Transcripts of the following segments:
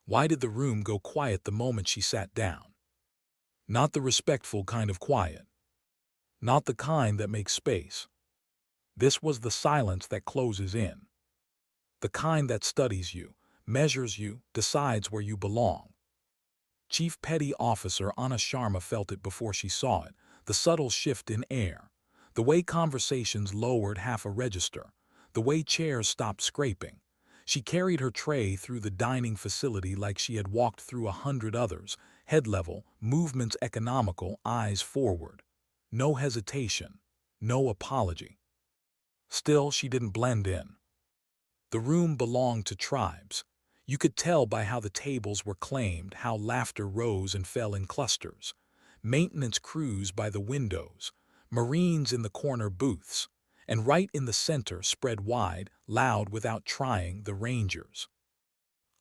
Why did the room go quiet the moment she sat down? Not the respectful kind of quiet. Not the kind that makes space. This was the silence that closes in. The kind that studies you, measures you, decides where you belong. Chief Petty Officer Anna Sharma felt it before she saw it, the subtle shift in air, the way conversations lowered half a register, the way chairs stopped scraping. She carried her tray through the dining facility like she had walked through 100 others, head level, movements economical, eyes forward. No hesitation, no apology. Still, she didn't blend in. The room belonged to tribes. You could tell by how the tables were claimed, how laughter rose and fell in clusters. Maintenance crews by the windows, Marines in the corner booths, and right in the center, spread wide, loud without trying, the Rangers.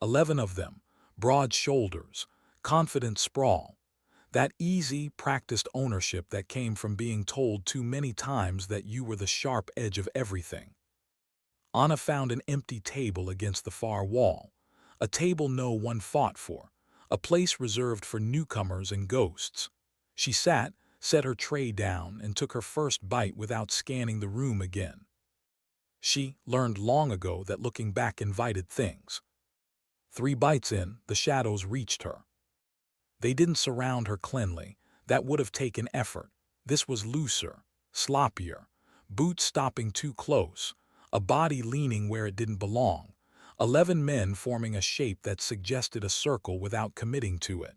11 of them, broad shoulders, confident sprawl. That easy, practiced ownership that came from being told too many times that you were the sharp edge of everything. Anna found an empty table against the far wall, a table no one fought for, a place reserved for newcomers and ghosts. She sat, set her tray down, and took her first bite without scanning the room again. She learned long ago that looking back invited things. 3 bites in, the shadows reached her. They didn't surround her cleanly. That would have taken effort. This was looser, sloppier, boots stopping too close, a body leaning where it didn't belong, 11 men forming a shape that suggested a circle without committing to it.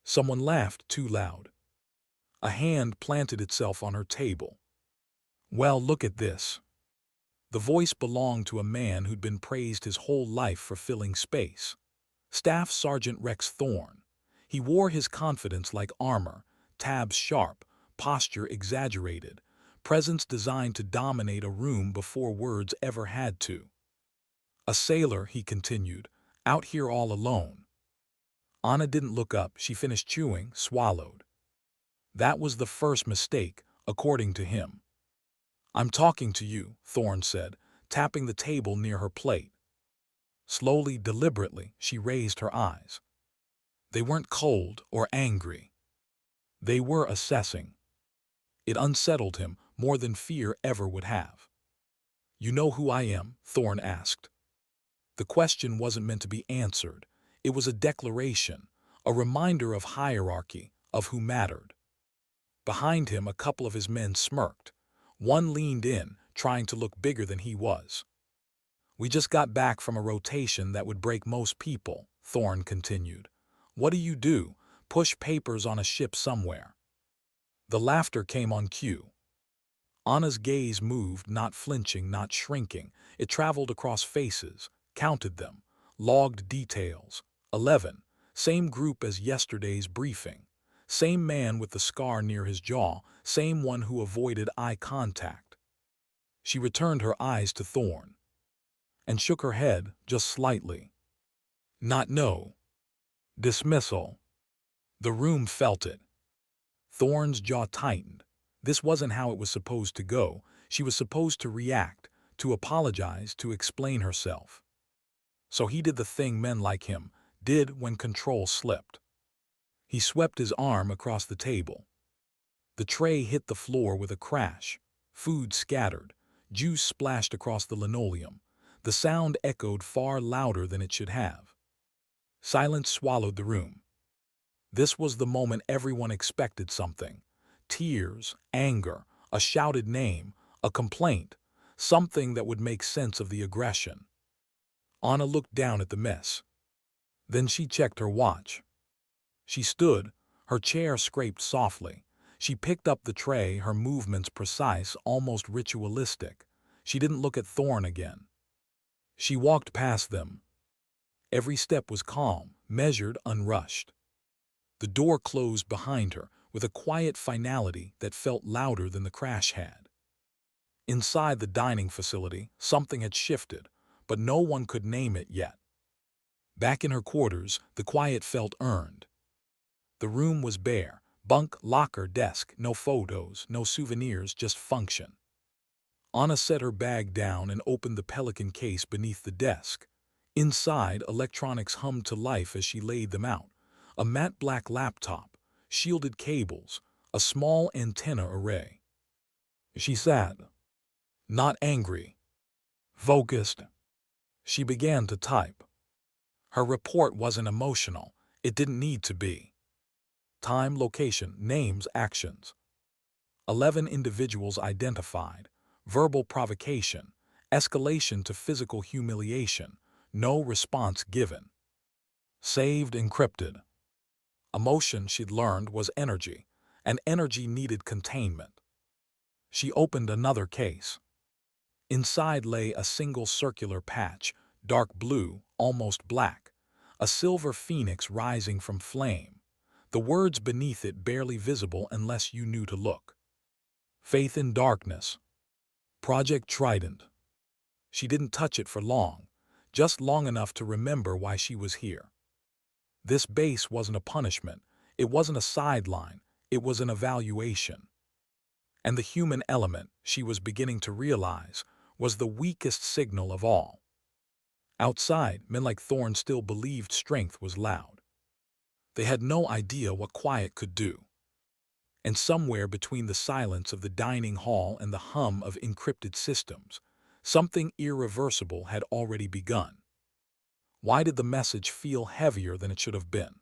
Someone laughed too loud. A hand planted itself on her table. Well, look at this. The voice belonged to a man who'd been praised his whole life for filling space. Staff Sergeant Rex Thorne. He wore his confidence like armor, tabs sharp, posture exaggerated, presence designed to dominate a room before words ever had to. A sailor, he continued, out here all alone. Anna didn't look up. She finished chewing, swallowed. That was the first mistake, according to him. I'm talking to you, Thorne said, tapping the table near her plate. Slowly, deliberately, she raised her eyes. They weren't cold or angry. They were assessing. It unsettled him more than fear ever would have. You know who I am? Thorne asked. The question wasn't meant to be answered. It was a declaration, a reminder of hierarchy, of who mattered. Behind him, a couple of his men smirked. One leaned in, trying to look bigger than he was. We just got back from a rotation that would break most people, Thorne continued. What do? Push papers on a ship somewhere. The laughter came on cue. Anna's gaze moved, not flinching, not shrinking. It traveled across faces, counted them, logged details. 11. Same group as yesterday's briefing. Same man with the scar near his jaw, same one who avoided eye contact. She returned her eyes to Thorne and shook her head just slightly. Not no. Dismissal. The room felt it. Thorne's jaw tightened. This wasn't how it was supposed to go. She was supposed to react, to apologize, to explain herself. So he did the thing men like him did when control slipped. He swept his arm across the table. The tray hit the floor with a crash. Food scattered. Juice splashed across the linoleum. The sound echoed far louder than it should have. Silence swallowed the room. This was the moment everyone expected something. Tears, anger, a shouted name, a complaint, something that would make sense of the aggression. Anna looked down at the mess. Then she checked her watch. She stood, her chair scraped softly. She picked up the tray, her movements precise, almost ritualistic. She didn't look at Thorne again. She walked past them. Every step was calm, measured, unrushed. The door closed behind her with a quiet finality that felt louder than the crash had. Inside the dining facility, something had shifted, but no one could name it yet. Back in her quarters, the quiet felt earned. The room was bare, bunk, locker, desk, no photos, no souvenirs, just function. Anna set her bag down and opened the pelican case beneath the desk. Inside, electronics hummed to life as she laid them out. A matte black laptop, shielded cables, a small antenna array. She sat, not angry, focused. She began to type. Her report wasn't emotional. It didn't need to be. Time, location, names, actions. 11 individuals identified. Verbal provocation. Escalation to physical humiliation. No response given. Saved, encrypted. Emotion, she'd learned, was energy, and energy needed containment. She opened another case. Inside lay a single circular patch, dark blue, almost black, a silver phoenix rising from flame, the words beneath it barely visible unless you knew to look. Faith in darkness. Project Trident. She didn't touch it for long, just long enough to remember why she was here. This base wasn't a punishment, it wasn't a sideline, it was an evaluation. And the human element, she was beginning to realize, was the weakest signal of all. Outside, men like Thorne still believed strength was loud. They had no idea what quiet could do. And somewhere between the silence of the dining hall and the hum of encrypted systems, something irreversible had already begun. Why did the message feel heavier than it should have been?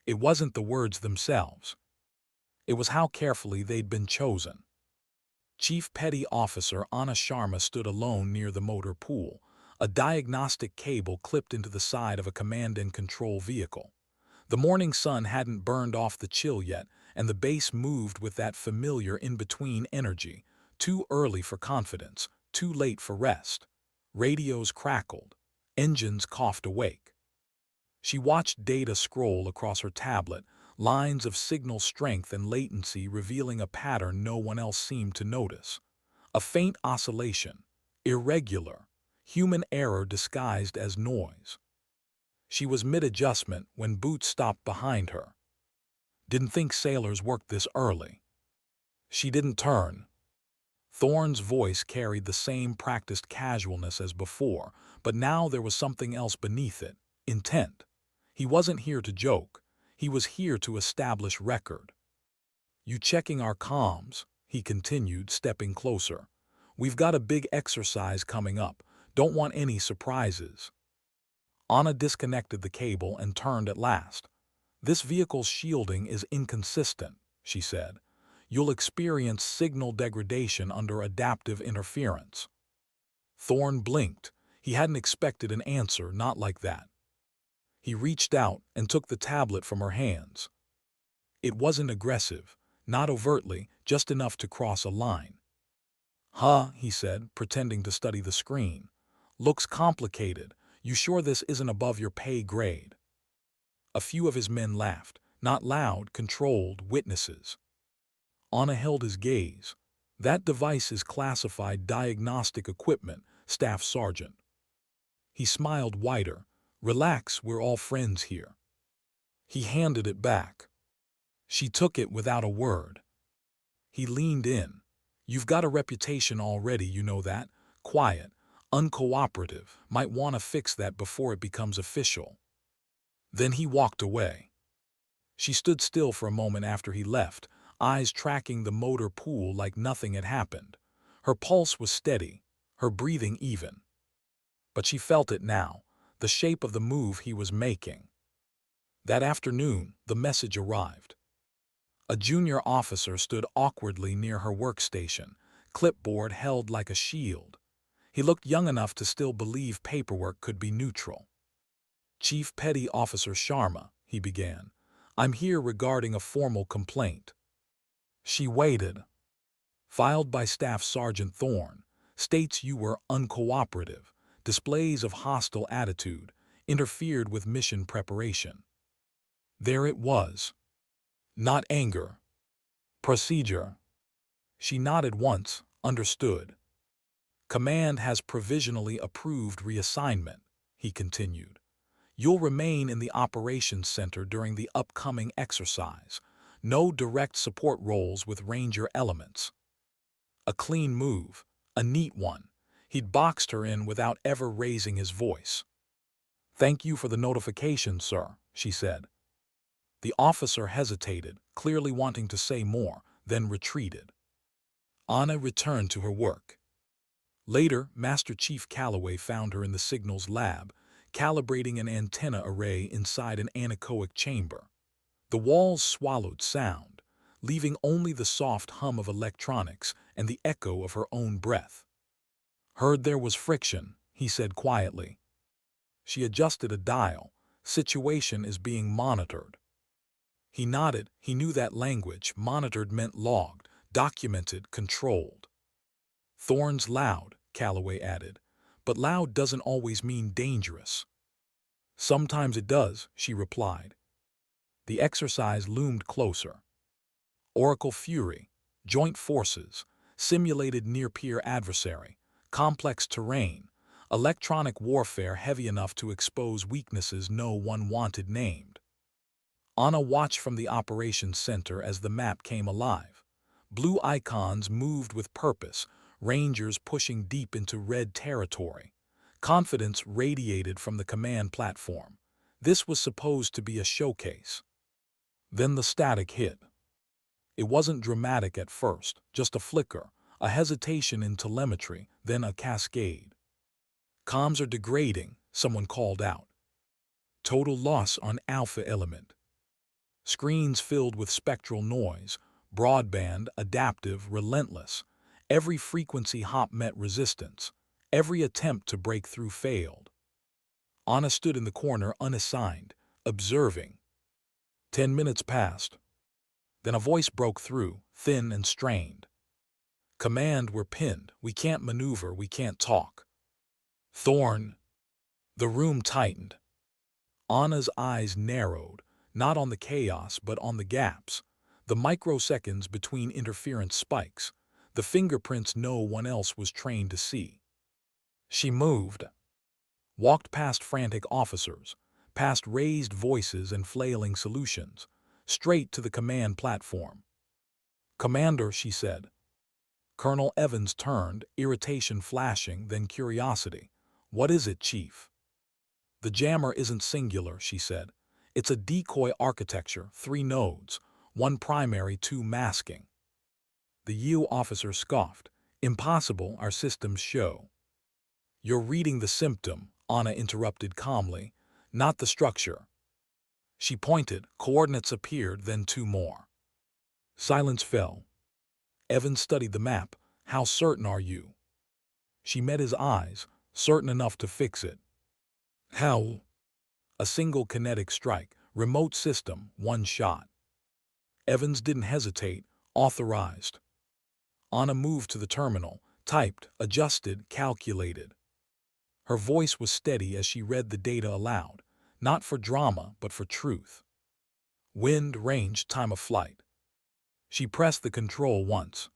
It wasn't the words themselves. It was how carefully they'd been chosen. Chief Petty Officer Anna Sharma stood alone near the motor pool, a diagnostic cable clipped into the side of a command and control vehicle. The morning sun hadn't burned off the chill yet, and the base moved with that familiar in-between energy, too early for confidence, too late for rest. Radios crackled, engines coughed awake. She watched data scroll across her tablet, lines of signal strength and latency revealing a pattern no one else seemed to notice. A faint oscillation, irregular, human error disguised as noise. She was mid-adjustment when Boots stopped behind her. Didn't think sailors worked this early. She didn't turn. Thorne's voice carried the same practiced casualness as before, but now there was something else beneath it, intent. He wasn't here to joke. He was here to establish record. You checking our comms, he continued, stepping closer. We've got a big exercise coming up. Don't want any surprises. Anna disconnected the cable and turned at last. This vehicle's shielding is inconsistent, she said. You'll experience signal degradation under adaptive interference. Thorne blinked. He hadn't expected an answer, not like that. He reached out and took the tablet from her hands. It wasn't aggressive, not overtly, just enough to cross a line. Huh, he said, pretending to study the screen. Looks complicated. You sure this isn't above your pay grade? A few of his men laughed, not loud, controlled witnesses. Anna held his gaze. That device is classified diagnostic equipment, Staff Sergeant. He smiled wider. Relax, we're all friends here. He handed it back. She took it without a word. He leaned in. You've got a reputation already, you know that. Quiet, uncooperative, might want to fix that before it becomes official. Then he walked away. She stood still for a moment after he left, eyes tracking the motor pool like nothing had happened. Her pulse was steady, her breathing even. But she felt it now, the shape of the move he was making. That afternoon, the message arrived. A junior officer stood awkwardly near her workstation, clipboard held like a shield. He looked young enough to still believe paperwork could be neutral. Chief Petty Officer Sharma, he began. I'm here regarding a formal complaint. She waited. Filed by Staff Sergeant Thorne, states you were uncooperative, displays of hostile attitude, interfered with mission preparation. There it was. Not anger. Procedure. She nodded once, understood. Command has provisionally approved reassignment, he continued. You'll remain in the operations center during the upcoming exercise. No direct support roles with Ranger elements. A clean move, a neat one. He'd boxed her in without ever raising his voice. "Thank you for the notification, sir," she said. The officer hesitated, clearly wanting to say more, then retreated. Anna returned to her work. Later, Master Chief Calloway found her in the signals lab, calibrating an antenna array inside an anechoic chamber. The walls swallowed sound, leaving only the soft hum of electronics and the echo of her own breath. "Heard there was friction," he said quietly. She adjusted a dial. "Situation is being monitored." He nodded. He knew that language. Monitored meant logged, documented, controlled. "Thorn's loud," Calloway added, "but loud doesn't always mean dangerous." "Sometimes it does," she replied. The exercise loomed closer. Oracle Fury, joint forces, simulated near-peer adversary, complex terrain, electronic warfare heavy enough to expose weaknesses no one wanted named. Anna watched from the operations center as the map came alive. Blue icons moved with purpose, rangers pushing deep into red territory. Confidence radiated from the command platform. This was supposed to be a showcase. Then the static hit. It wasn't dramatic at first, just a flicker, a hesitation in telemetry, then a cascade. "Comms are degrading," someone called out. "Total loss on Alpha element." Screens filled with spectral noise, broadband, adaptive, relentless. Every frequency hop met resistance. Every attempt to break through failed. Anna stood in the corner unassigned, observing. 10 minutes passed. Then a voice broke through, thin and strained. "Command, we're pinned. We can't maneuver, we can't talk." "Thorn." The room tightened. Anna's eyes narrowed, not on the chaos but on the gaps, the microseconds between interference spikes, the fingerprints no one else was trained to see. She moved, walked past frantic officers, past raised voices and flailing solutions, straight to the command platform. "Commander," she said. Colonel Evans turned, irritation flashing, then curiosity. "What is it, Chief?" "The jammer isn't singular," she said. "It's a decoy architecture, 3 nodes, 1 primary, 2 masking." The U officer scoffed. "Impossible, our systems show." "You're reading the symptom," Anna interrupted calmly, "not the structure." She pointed, coordinates appeared, then 2 more. Silence fell. Evans studied the map. "How certain are you?" She met his eyes, certain enough to fix it. "How?" "A single kinetic strike, remote system, 1 shot." Evans didn't hesitate, authorized. Anna moved to the terminal, typed, adjusted, calculated. Her voice was steady as she read the data aloud, not for drama but for truth. Wind, range, time of flight. She pressed the control once.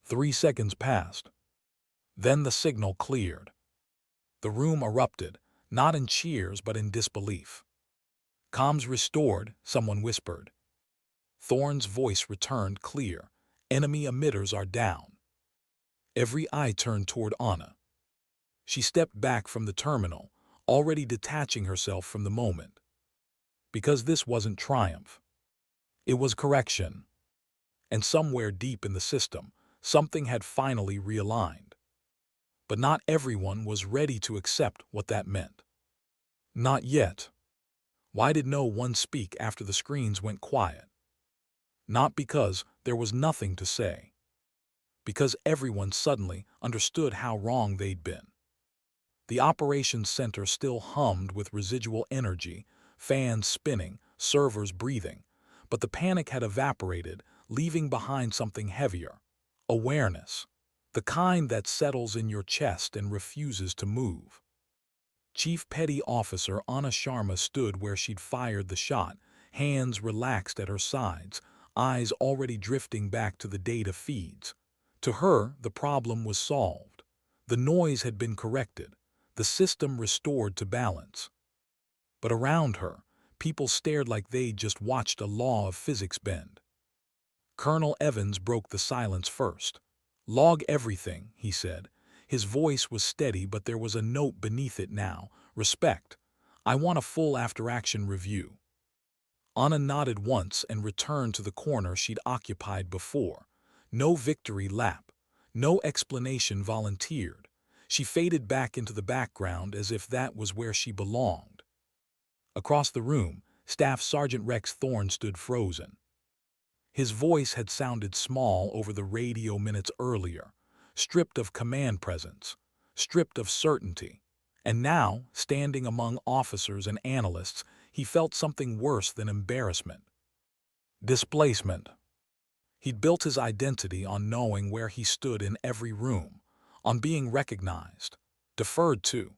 3 seconds passed. Then the signal cleared. The room erupted, not in cheers but in disbelief. "Comms restored," someone whispered. Thorne's voice returned clear. "Enemy emitters are down." Every eye turned toward Anna. She stepped back from the terminal, already detaching herself from the moment. Because this wasn't triumph. It was correction. And somewhere deep in the system, something had finally realigned. But not everyone was ready to accept what that meant. Not yet. Why did no one speak after the screens went quiet? Not because there was nothing to say. Because everyone suddenly understood how wrong they'd been. The operations center still hummed with residual energy, fans spinning, servers breathing, but the panic had evaporated, leaving behind something heavier. Awareness. The kind that settles in your chest and refuses to move. Chief Petty Officer Anna Sharma stood where she'd fired the shot, hands relaxed at her sides, eyes already drifting back to the data feeds. To her, the problem was solved. The noise had been corrected, the system restored to balance. But around her, people stared like they'd just watched a law of physics bend. Colonel Evans broke the silence first. "Log everything," he said. His voice was steady, but there was a note beneath it now. "Respect. I want a full after-action review. Anna nodded once and returned to the corner she'd occupied before. No victory lap. No explanation volunteered. She faded back into the background as if that was where she belonged. Across the room, Staff Sergeant Rex Thorne stood frozen. His voice had sounded small over the radio minutes earlier, stripped of command presence, stripped of certainty. And now, standing among officers and analysts, he felt something worse than embarrassment. Displacement. He'd built his identity on knowing where he stood in every room, on being recognized, deferred to.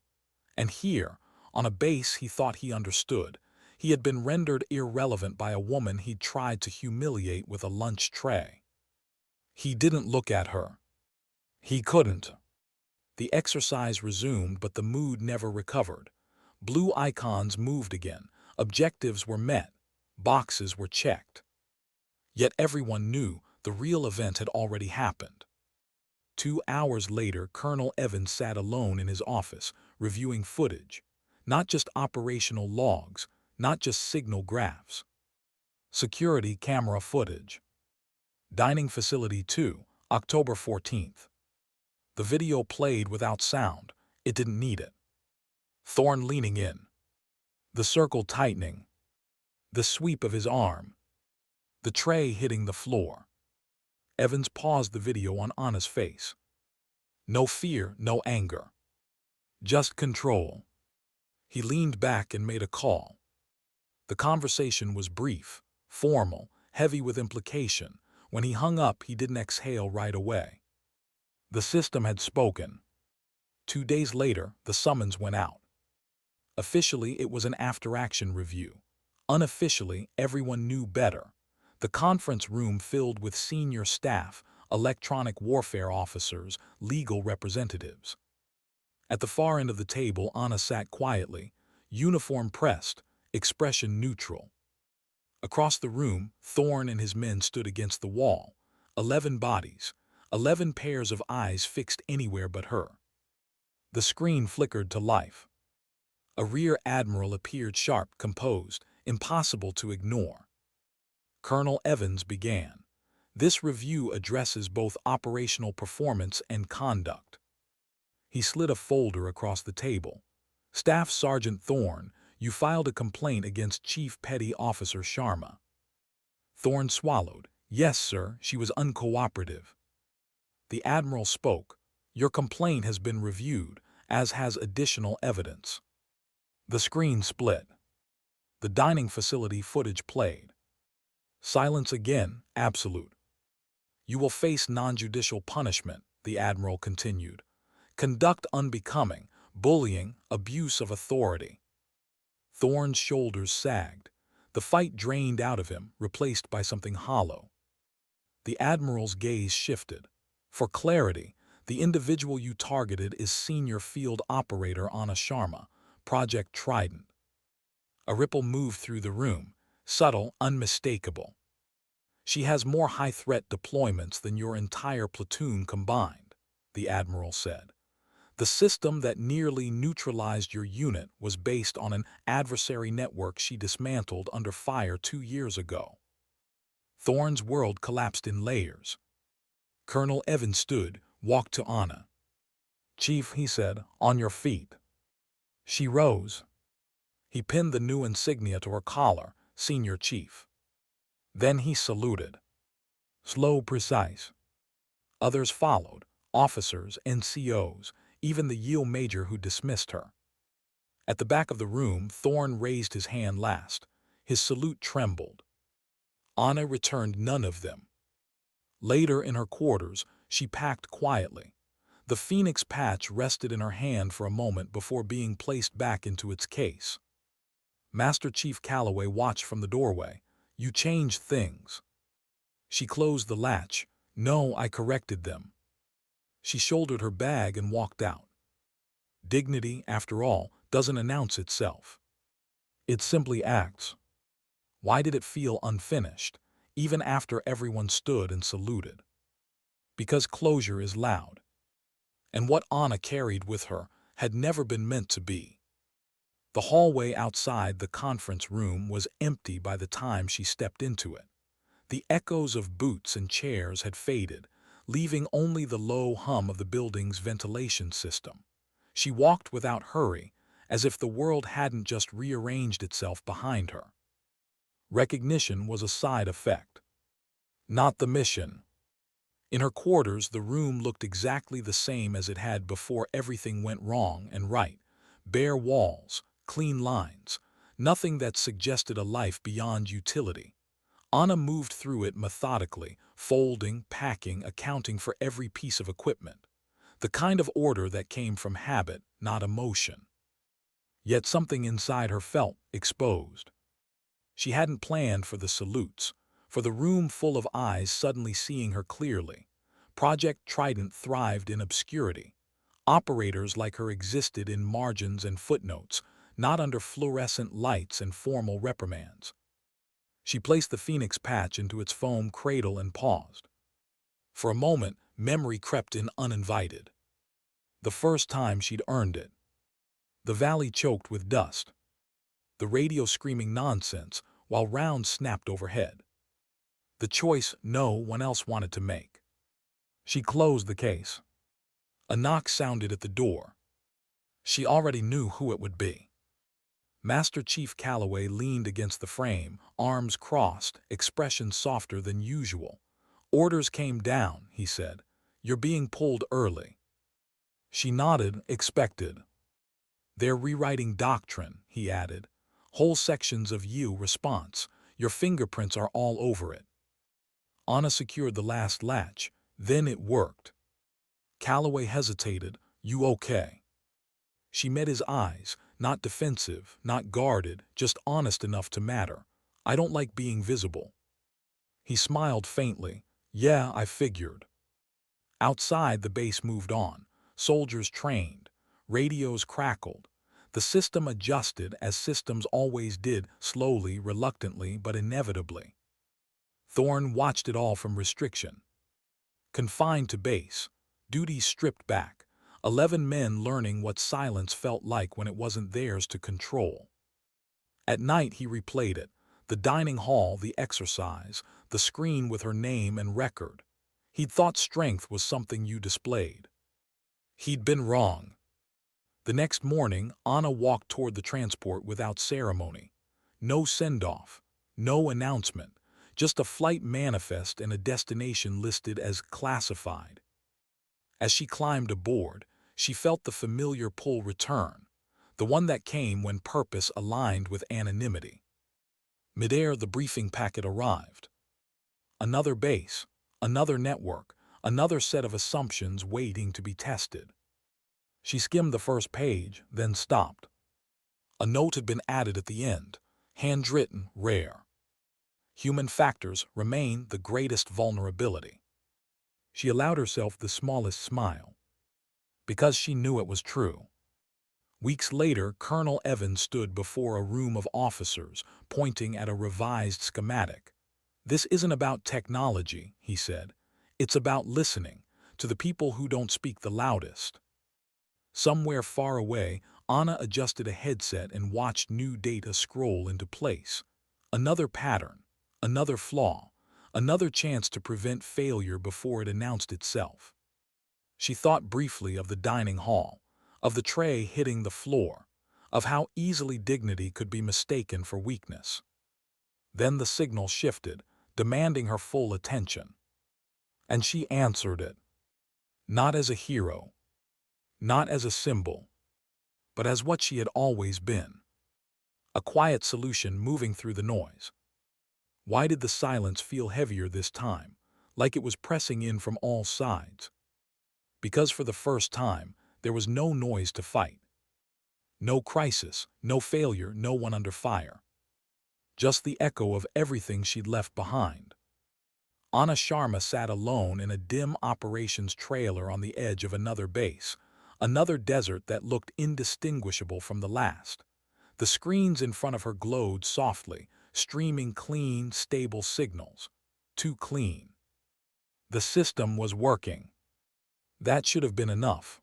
And here, on a base he thought he understood, he had been rendered irrelevant by a woman he'd tried to humiliate with a lunch tray. He didn't look at her. He couldn't. The exercise resumed, but the mood never recovered. Blue icons moved again, objectives were met, boxes were checked. Yet everyone knew the real event had already happened. 2 hours later, Colonel Evans sat alone in his office, reviewing footage. Not just operational logs, not just signal graphs. Security camera footage. Dining Facility 2, October 14th. The video played without sound. It didn't need it. Thorne leaning in. The circle tightening. The sweep of his arm. The tray hitting the floor. Evans paused the video on Anna's face. No fear, no anger. Just control. He leaned back and made a call. The conversation was brief, formal, heavy with implication. When he hung up, he didn't exhale right away. The system had spoken. 2 days later, the summons went out. Officially, it was an after-action review. Unofficially, everyone knew better. The conference room filled with senior staff, electronic warfare officers, legal representatives. At the far end of the table, Anna sat quietly, uniform pressed, expression neutral. Across the room, Thorne and his men stood against the wall. 11 bodies, 11 pairs of eyes fixed anywhere but her. The screen flickered to life. A rear admiral appeared sharp, composed, impossible to ignore. Colonel Evans began. This review addresses both operational performance and conduct. He slid a folder across the table. Staff Sergeant Thorne, you filed a complaint against Chief Petty Officer Sharma. Thorne swallowed. Yes, sir, she was uncooperative. The admiral spoke. Your complaint has been reviewed, as has additional evidence. The screen split. The dining facility footage played. Silence again, absolute. You will face non-judicial punishment, the admiral continued. Conduct unbecoming, bullying, abuse of authority. Thorne's shoulders sagged. The fight drained out of him, replaced by something hollow. The admiral's gaze shifted. For clarity, the individual you targeted is Senior Field Operator Anna Sharma, Project Trident. A ripple moved through the room, subtle, unmistakable. She has more high-threat deployments than your entire platoon combined, the admiral said. The system that nearly neutralized your unit was based on an adversary network she dismantled under fire 2 years ago. Thorne's world collapsed in layers. Colonel Evans stood, walked to Anna. Chief, he said, on your feet. She rose. He pinned the new insignia to her collar, Senior Chief. Then he saluted. Slow, precise. Others followed, officers, NCOs, even the Yale major who dismissed her. At the back of the room, Thorne raised his hand last. His salute trembled. Anna returned none of them. Later in her quarters, she packed quietly. The phoenix patch rested in her hand for a moment before being placed back into its case. Master Chief Calloway watched from the doorway. You changed things. She closed the latch. No, I corrected them. She shouldered her bag and walked out. Dignity, after all, doesn't announce itself. It simply acts. Why did it feel unfinished, even after everyone stood and saluted? Because closure is loud. And what Anna carried with her had never been meant to be. The hallway outside the conference room was empty by the time she stepped into it. The echoes of boots and chairs had faded, leaving only the low hum of the building's ventilation system. She walked without hurry, as if the world hadn't just rearranged itself behind her. Recognition was a side effect, not the mission. In her quarters, the room looked exactly the same as it had before everything went wrong and right. Bare walls, clean lines, nothing that suggested a life beyond utility. Anna moved through it methodically, folding, packing, accounting for every piece of equipment. The kind of order that came from habit, not emotion. Yet something inside her felt exposed. She hadn't planned for the salutes, for the room full of eyes suddenly seeing her clearly. Project Trident thrived in obscurity. Operators like her existed in margins and footnotes, not under fluorescent lights and formal reprimands. She placed the phoenix patch into its foam cradle and paused. For a moment, memory crept in uninvited. The first time she'd earned it. The valley choked with dust. The radio screaming nonsense, while rounds snapped overhead. The choice no one else wanted to make. She closed the case. A knock sounded at the door. She already knew who it would be. Master Chief Calloway leaned against the frame, arms crossed, expression softer than usual. "Orders came down," he said. "You're being pulled early." She nodded, expected. "They're rewriting doctrine," he added. "Whole sections of you response. Your fingerprints are all over it." Anna secured the last latch. Then it worked. Calloway hesitated. "You okay?" She met his eyes, not defensive, not guarded, just honest enough to matter. "I don't like being visible." He smiled faintly. "Yeah, I figured." Outside, the base moved on. Soldiers trained. Radios crackled. The system adjusted as systems always did, slowly, reluctantly, but inevitably. Thorne watched it all from restriction. Confined to base. Duties stripped back. 11 men learning what silence felt like when it wasn't theirs to control. At night he replayed it. The dining hall, the exercise, the screen with her name and record. He'd thought strength was something you displayed. He'd been wrong. The next morning, Anna walked toward the transport without ceremony. No send-off, no announcement, just a flight manifest and a destination listed as classified. As she climbed aboard, she felt the familiar pull return, the one that came when purpose aligned with anonymity. Midair, the briefing packet arrived. Another base, another network, another set of assumptions waiting to be tested. She skimmed the first page, then stopped. A note had been added at the end, handwritten, rare. Human factors remain the greatest vulnerability. She allowed herself the smallest smile, because she knew it was true. Weeks later, Colonel Evans stood before a room of officers, pointing at a revised schematic. "This isn't about technology," he said. "It's about listening to the people who don't speak the loudest." Somewhere far away, Anna adjusted a headset and watched new data scroll into place. Another pattern, another flaw, another chance to prevent failure before it announced itself. She thought briefly of the dining hall, of the tray hitting the floor, of how easily dignity could be mistaken for weakness. Then the signal shifted, demanding her full attention. And she answered it. Not as a hero, not as a symbol, but as what she had always been. A quiet solution moving through the noise. Why did the silence feel heavier this time, like it was pressing in from all sides? Because for the first time, there was no noise to fight. No crisis, no failure, no one under fire. Just the echo of everything she'd left behind. Anna Sharma sat alone in a dim operations trailer on the edge of another base, another desert that looked indistinguishable from the last. The screens in front of her glowed softly, streaming clean, stable signals. Too clean. The system was working. That should have been enough.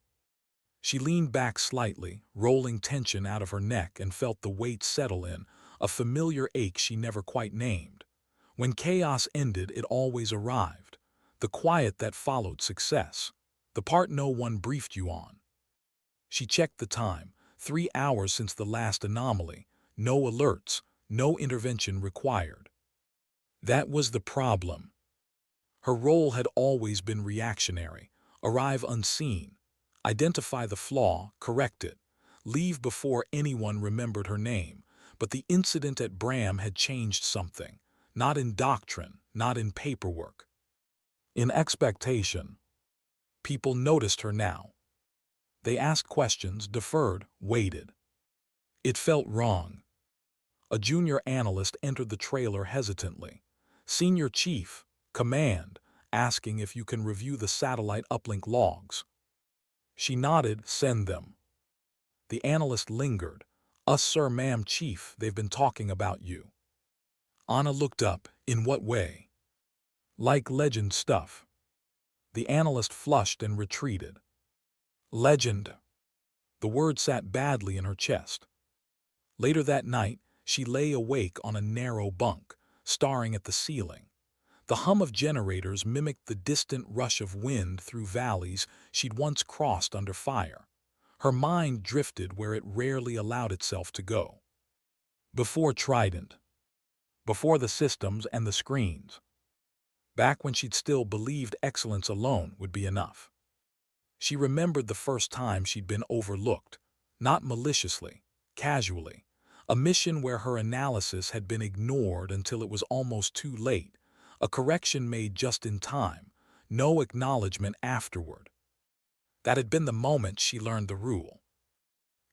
She leaned back slightly, rolling tension out of her neck, and felt the weight settle in, a familiar ache she never quite named. When chaos ended, it always arrived. The quiet that followed success. The part no one briefed you on. She checked the time, 3 hours since the last anomaly. No alerts, no intervention required. That was the problem. Her role had always been reactionary. Arrive unseen. Identify the flaw, correct it. Leave before anyone remembered her name. But the incident at Bram had changed something. Not in doctrine, not in paperwork. In expectation. People noticed her now. They asked questions, deferred, waited. It felt wrong. A junior analyst entered the trailer hesitantly. Senior Chief, command, asking if you can review the satellite uplink logs. She nodded, send them. The analyst lingered. Us sir, ma'am, chief, they've been talking about you. Anna looked up. In what way? Like legend stuff. The analyst flushed and retreated. Legend. The word sat badly in her chest. Later that night, she lay awake on a narrow bunk, staring at the ceiling. The hum of generators mimicked the distant rush of wind through valleys she'd once crossed under fire. Her mind drifted where it rarely allowed itself to go. Before Trident. Before the systems and the screens. Back when she'd still believed excellence alone would be enough. She remembered the first time she'd been overlooked, not maliciously, casually. A mission where her analysis had been ignored until it was almost too late. A correction made just in time, no acknowledgement afterward. That had been the moment she learned the rule.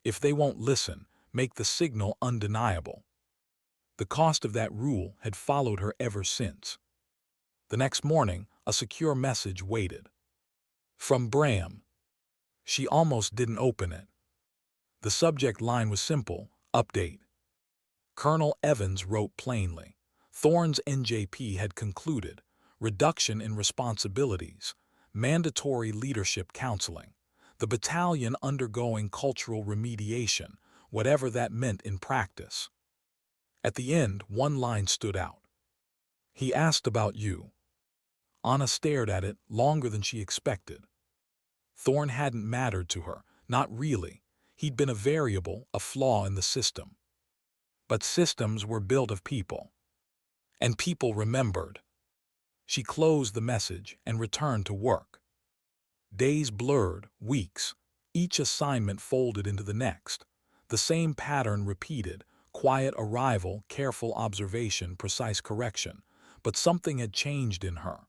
If they won't listen, make the signal undeniable. The cost of that rule had followed her ever since. The next morning, a secure message waited. From Bram. She almost didn't open it. The subject line was simple, update. Colonel Evans wrote plainly. Thorne's NJP had concluded. Reduction in responsibilities. Mandatory leadership counseling. The battalion undergoing cultural remediation, whatever that meant in practice. At the end, one line stood out. He asked about you. Anna stared at it longer than she expected. Thorne hadn't mattered to her, not really. He'd been a variable, a flaw in the system. But systems were built of people. And people remembered. She closed the message and returned to work. Days blurred, weeks, each assignment folded into the next. The same pattern repeated, quiet arrival, careful observation, precise correction. But something had changed in her.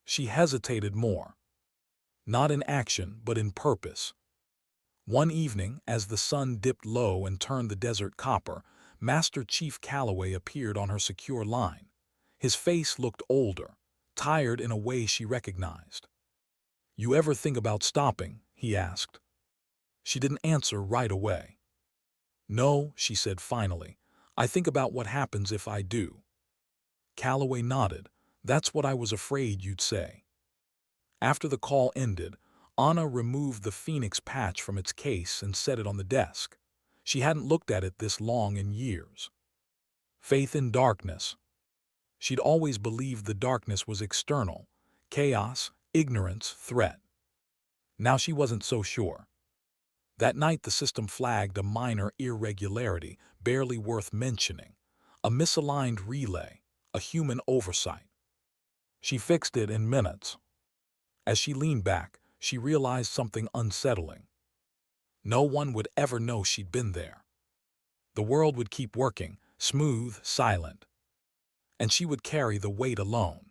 She hesitated more. Not in action, but in purpose. One evening, as the sun dipped low and turned the desert copper, Master Chief Calloway appeared on her secure line. His face looked older, tired in a way she recognized. You ever think about stopping? He asked. She didn't answer right away. No, she said finally. I think about what happens if I do. Calloway nodded. That's what I was afraid you'd say. After the call ended, Anna removed the Phoenix patch from its case and set it on the desk. She hadn't looked at it this long in years. Faith in darkness. She'd always believed the darkness was external, chaos, ignorance, threat. Now she wasn't so sure. That night the system flagged a minor irregularity, barely worth mentioning. A misaligned relay, a human oversight. She fixed it in minutes. As she leaned back, she realized something unsettling. No one would ever know she'd been there. The world would keep working, smooth, silent. And she would carry the weight alone.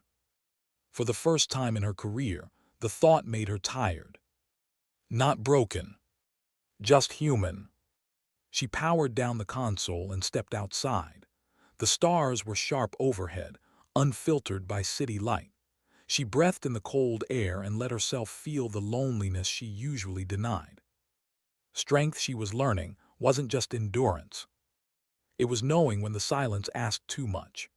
For the first time in her career, the thought made her tired. Not broken. Just human. She powered down the console and stepped outside. The stars were sharp overhead, unfiltered by city light. She breathed in the cold air and let herself feel the loneliness she usually denied. Strength, she was learning, wasn't just endurance. It was knowing when the silence asked too much.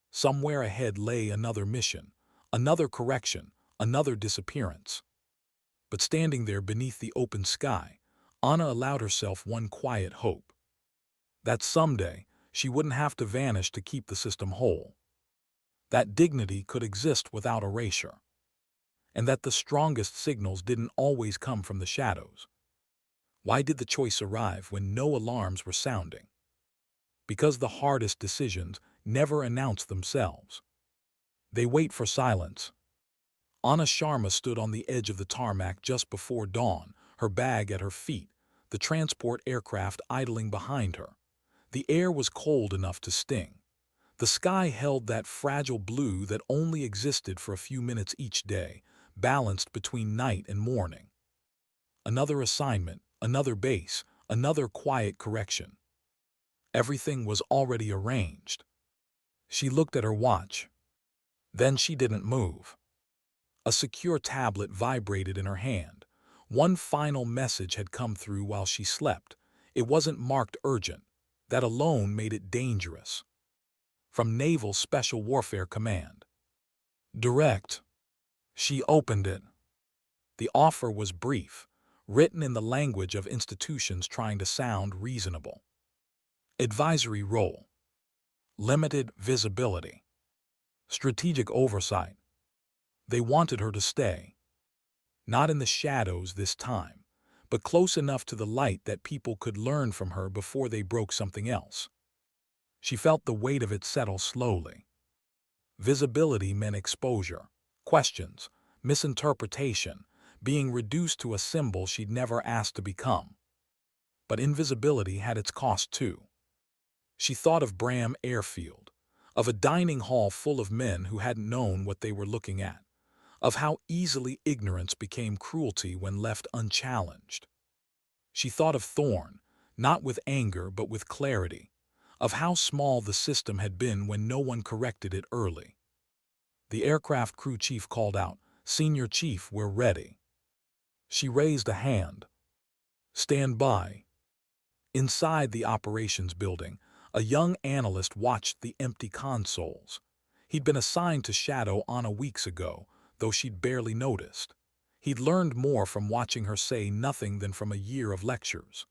Somewhere ahead lay another mission, another correction, another disappearance. But standing there beneath the open sky, Anna allowed herself one quiet hope. That someday, she wouldn't have to vanish to keep the system whole. That dignity could exist without erasure. And that the strongest signals didn't always come from the shadows. Why did the choice arrive when no alarms were sounding? Because the hardest decisions never announce themselves. They wait for silence. Anna Sharma stood on the edge of the tarmac just before dawn, her bag at her feet, the transport aircraft idling behind her. The air was cold enough to sting. The sky held that fragile blue that only existed for a few minutes each day, balanced between night and morning. Another assignment, another base, another quiet correction. Everything was already arranged. She looked at her watch. Then she didn't move. A secure tablet vibrated in her hand. One final message had come through while she slept. It wasn't marked urgent. That alone made it dangerous. From Naval Special Warfare Command. Direct. She opened it. The offer was brief, written in the language of institutions trying to sound reasonable. Advisory role. Limited visibility. Strategic oversight. They wanted her to stay. Not in the shadows this time, but close enough to the light that people could learn from her before they broke something else. She felt the weight of it settle slowly. Visibility meant exposure, questions, misinterpretation, being reduced to a symbol she'd never asked to become. But invisibility had its cost too. She thought of Bram Airfield, of a dining hall full of men who hadn't known what they were looking at, of how easily ignorance became cruelty when left unchallenged. She thought of Thorne, not with anger but with clarity, of how small the system had been when no one corrected it early. The aircraft crew chief called out, "Senior Chief, we're ready." She raised a hand. "Stand by." Inside the operations building, a young analyst watched the empty consoles. He'd been assigned to shadow Anna weeks ago, though she'd barely noticed. He'd learned more from watching her say nothing than from a year of lectures.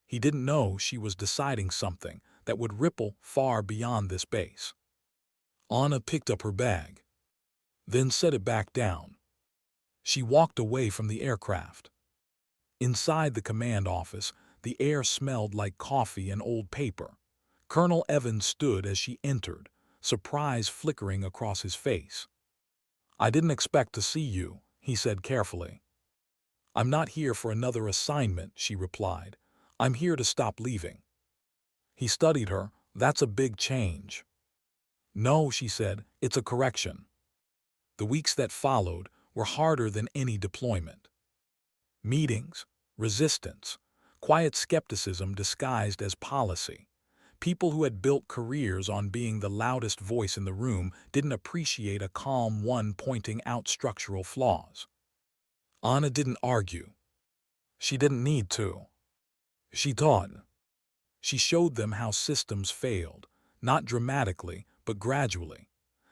He didn't know she was deciding something that would ripple far beyond this base. Anna picked up her bag, then set it back down. She walked away from the aircraft. Inside the command office, the air smelled like coffee and old paper. Colonel Evans stood as she entered, surprise flickering across his face. "I didn't expect to see you," he said carefully. "I'm not here for another assignment," she replied. "I'm here to stop leaving." He studied her. "That's a big change." "No," she said, "it's a correction." The weeks that followed were harder than any deployment. Meetings, resistance, quiet skepticism disguised as policy. People who had built careers on being the loudest voice in the room didn't appreciate a calm one pointing out structural flaws. Anna didn't argue. She didn't need to. She taught. She showed them how systems failed, not dramatically, but gradually.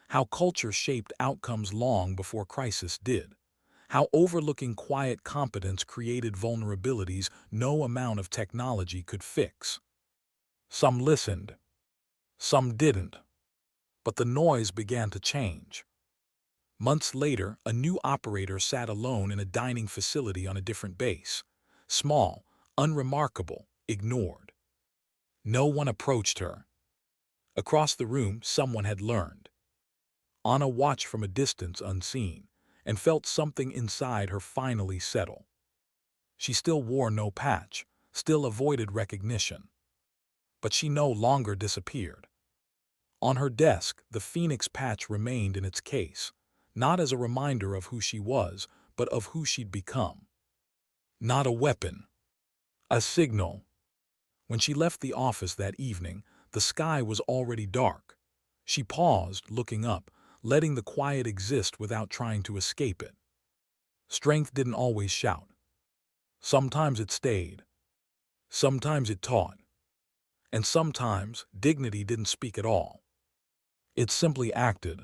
How culture shaped outcomes long before crisis did. How overlooking quiet competence created vulnerabilities no amount of technology could fix. Some listened. Some didn't. But the noise began to change. Months later, a new operator sat alone in a dining facility on a different base. Small, unremarkable, ignored. No one approached her. Across the room, someone had learned. Anna watched from a distance unseen, and felt something inside her finally settle. She still wore no patch, still avoided recognition. But she no longer disappeared. On her desk, the phoenix patch remained in its case, not as a reminder of who she was, but of who she'd become. Not a weapon. A signal. When she left the office that evening, the sky was already dark. She paused, looking up, letting the quiet exist without trying to escape it. Strength didn't always shout. Sometimes it stayed. Sometimes it taught. And sometimes dignity didn't speak at all. It simply acted.